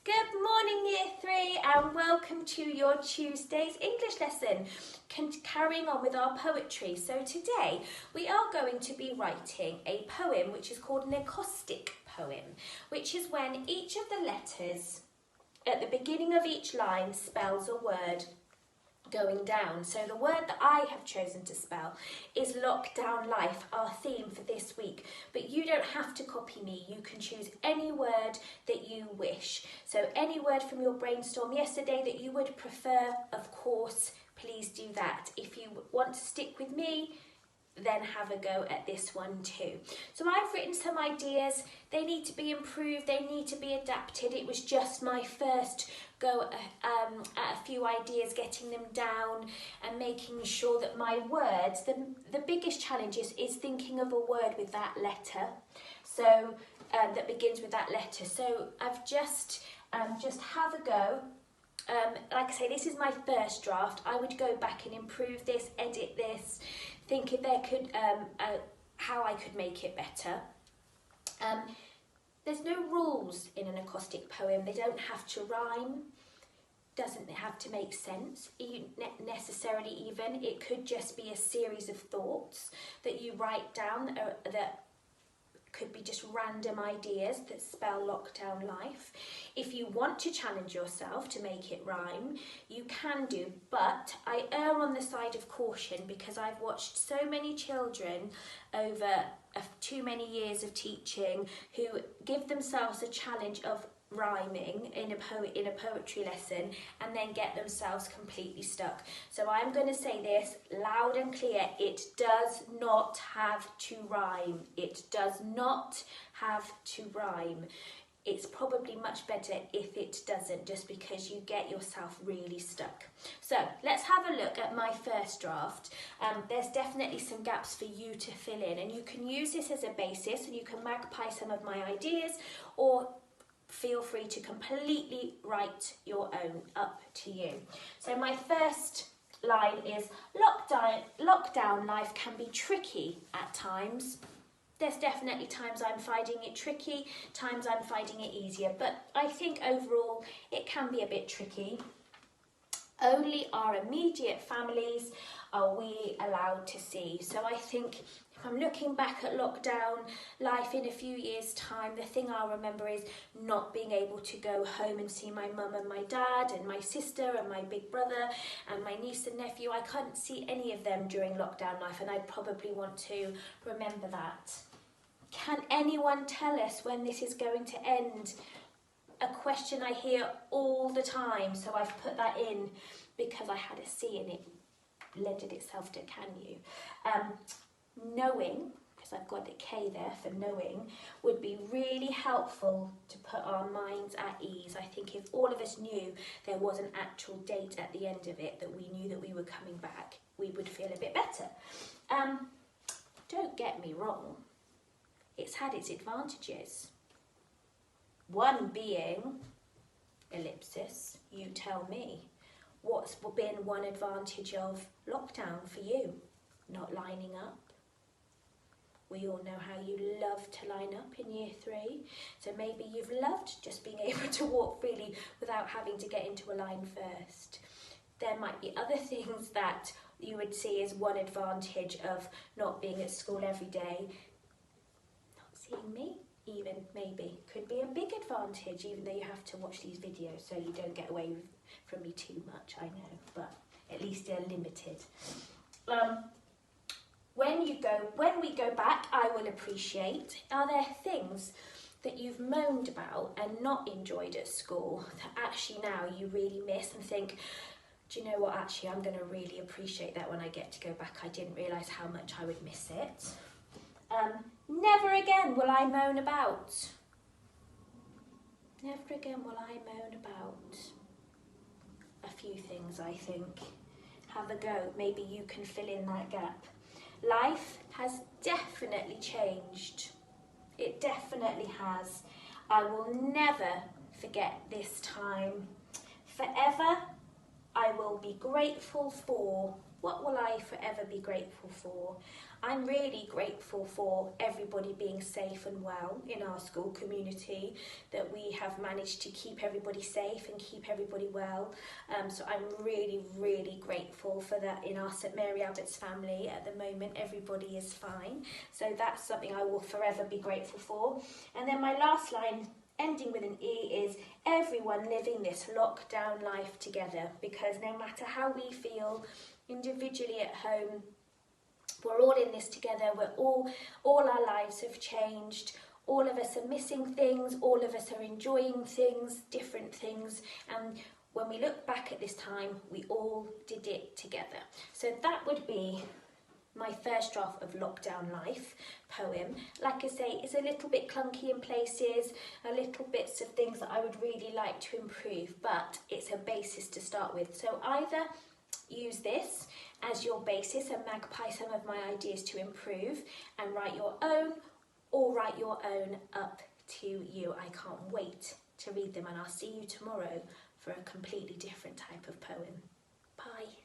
Good morning, Year 3, and welcome to your Tuesday's English lesson, carrying on with our poetry. So today we are going to be writing a poem which is called an acrostic poem, which is when each of the letters at the beginning of each line spells a word going down. So the word that I have chosen to spell is lockdown life, our theme for this week. But you don't have to copy me. You can choose any word that you wish. So any word from your brainstorm yesterday that you would prefer, of course, please do that. If you want to stick with me, then have a go at this one too. So I've written some ideas. They need to be improved, they need to be adapted. It was just my first go at a few ideas, getting them down and making sure that my words, the biggest challenge is thinking of a word with that letter, so that begins with that letter. So I've just have a go. Like I say, this is my first draft. I would go back and improve this, edit this, think if there could how I could make it better. There's no rules in an acrostic poem. They don't have to rhyme, doesn't have to make sense necessarily even. It could just be a series of thoughts that you write down that could be just random ideas that spell lockdown life. If you want to challenge yourself to make it rhyme, you can do, but I err on the side of caution because I've watched so many children over too many years of teaching who give themselves a challenge of rhyming in a poetry lesson and then get themselves completely stuck. So I'm going to say this loud and clear: it does not have to rhyme. It does not have to rhyme. It's probably much better if it doesn't, just because you get yourself really stuck. So let's have a look at my first draft. There's definitely some gaps for you to fill in, and you can use this as a basis and you can magpie some of my ideas, or feel free to completely write your own, up to you. So my first line is lockdown life can be tricky at times. There's definitely times I'm finding it tricky, times I'm finding it easier, but I think overall it can be a bit tricky. Only our immediate families are we allowed to see. So I think if I'm looking back at lockdown life in a few years' time, the thing I'll remember is not being able to go home and see my mum and my dad and my sister and my big brother and my niece and nephew. I couldn't see any of them during lockdown life, and I'd probably want to remember that. Can anyone tell us when this is going to end? A question I hear all the time, so I've put that in because I had a C and it lended itself to can you. Knowing, because I've got a K there for knowing, would be really helpful to put our minds at ease. I think if all of us knew there was an actual date at the end of it, that we knew that we were coming back, we would feel a bit better. Don't get me wrong, it's had its advantages. One being, ellipsis, you tell me, what's been one advantage of lockdown for you? Not lining up. We all know how you love to line up in year 3, so maybe you've loved just being able to walk freely without having to get into a line first. There might be other things that you would see as one advantage of not being at school every day. Not seeing me, even, maybe, could be a big advantage, even though you have to watch these videos so you don't get away from me too much, I know, but at least they're limited. When we go back, I will appreciate, are there things that you've moaned about and not enjoyed at school that actually now you really miss and think, do you know what, actually I'm going to really appreciate that when I get to go back. I didn't realise how much I would miss it. Never again will I moan about. Never again will I moan about. A few things, I think. Have a go. Maybe you can fill in that gap. Life has definitely changed. It definitely has. I will never forget this time. Forever, I will be grateful for What will I forever be grateful for? I'm really grateful for everybody being safe and well in our school community, that we have managed to keep everybody safe and keep everybody well. So I'm really, really grateful for that. In our St Mary Abbots family at the moment, everybody is fine. So that's something I will forever be grateful for. And then my last line, ending with an E, is everyone living this lockdown life together, because no matter how we feel individually at home, we're all in this together. All our lives have changed. All of us are missing things. All of us are enjoying things, different things. And when we look back at this time, we all did it together. So that would be my first draft of Lockdown Life poem. Like I say, it's a little bit clunky in places, a little bits of things that I would really like to improve, but it's a basis to start with. So either use this as your basis and magpie some of my ideas to improve and write your own, or write your own, up to you. I can't wait to read them, and I'll see you tomorrow for a completely different type of poem. Bye.